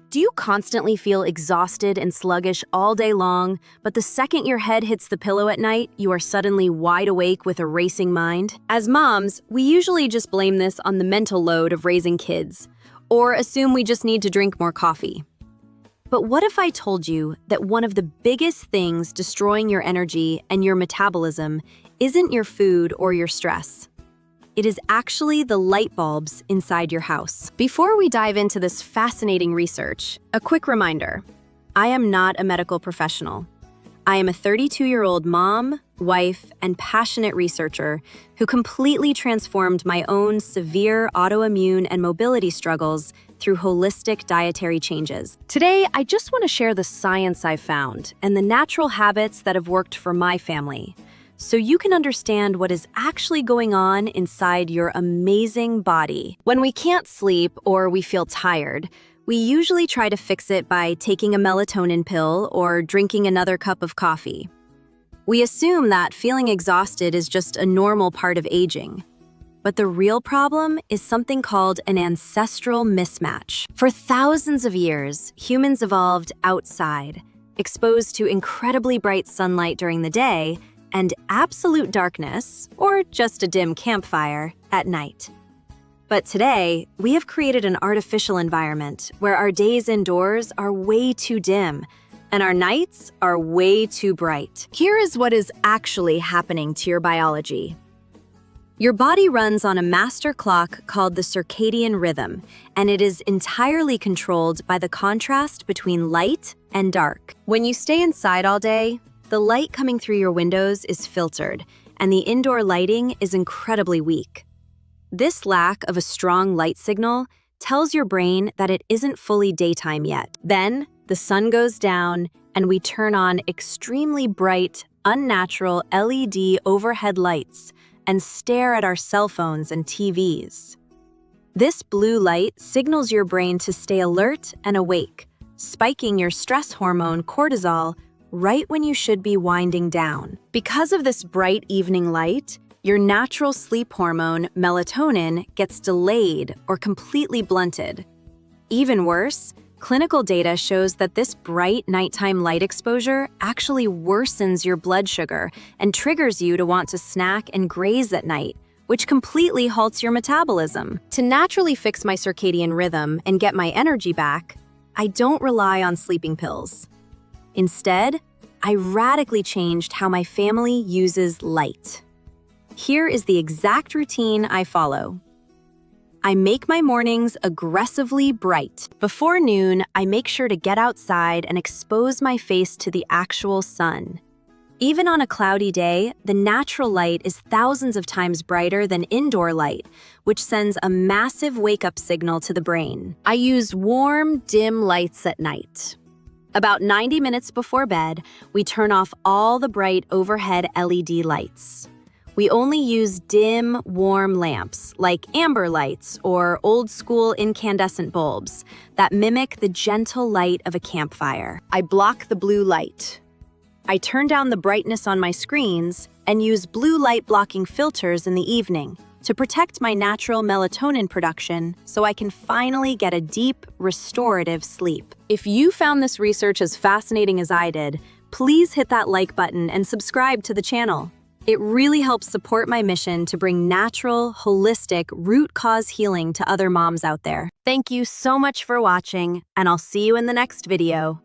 Do you constantly feel exhausted and sluggish all day long, but the second your head hits the pillow at night, you are suddenly wide awake with a racing mind? As moms, we usually just blame this on the mental load of raising kids, or assume we just need to drink more coffee. But what if I told you that one of the biggest things destroying your energy and your metabolism isn't your food or your stress? It is actually the light bulbs inside your house. Before we dive into this fascinating research, a quick reminder. I am not a medical professional. I am a 32-year-old mom, wife, and passionate researcher who completely transformed my own severe autoimmune and mobility struggles through holistic dietary changes. Today, I just want to share the science I've found and the natural habits that have worked for my family, so you can understand what is actually going on inside your amazing body. When we can't sleep or we feel tired, we usually try to fix it by taking a melatonin pill or drinking another cup of coffee. We assume that feeling exhausted is just a normal part of aging. But the real problem is something called an ancestral mismatch. For thousands of years, humans evolved outside, exposed to incredibly bright sunlight during the day and absolute darkness, or just a dim campfire, at night. But today, we have created an artificial environment where our days indoors are way too dim and our nights are way too bright. Here is what is actually happening to your biology. Your body runs on a master clock called the circadian rhythm, and it is entirely controlled by the contrast between light and dark. When you stay inside all day, the light coming through your windows is filtered, and the indoor lighting is incredibly weak. This lack of a strong light signal tells your brain that it isn't fully daytime yet. Then, the sun goes down, and we turn on extremely bright, unnatural LED overhead lights and stare at our cell phones and TVs. This blue light signals your brain to stay alert and awake, spiking your stress hormone cortisol right when you should be winding down. Because of this bright evening light, your natural sleep hormone, melatonin, gets delayed or completely blunted. Even worse, clinical data shows that this bright nighttime light exposure actually worsens your blood sugar and triggers you to want to snack and graze at night, which completely halts your metabolism. To naturally fix my circadian rhythm and get my energy back, I don't rely on sleeping pills. Instead, I radically changed how my family uses light. Here is the exact routine I follow. I make my mornings aggressively bright. Before noon, I make sure to get outside and expose my face to the actual sun. Even on a cloudy day, the natural light is thousands of times brighter than indoor light, which sends a massive wake-up signal to the brain. I use warm, dim lights at night. About 90 minutes before bed, we turn off all the bright overhead LED lights. We only use dim, warm lamps, like amber lights or old-school incandescent bulbs, that mimic the gentle light of a campfire. I block the blue light. I turn down the brightness on my screens and use blue light blocking filters in the evening to protect my natural melatonin production so I can finally get a deep, restorative sleep. If you found this research as fascinating as I did, please hit that like button and subscribe to the channel. It really helps support my mission to bring natural, holistic, root cause healing to other moms out there. Thank you so much for watching, and I'll see you in the next video.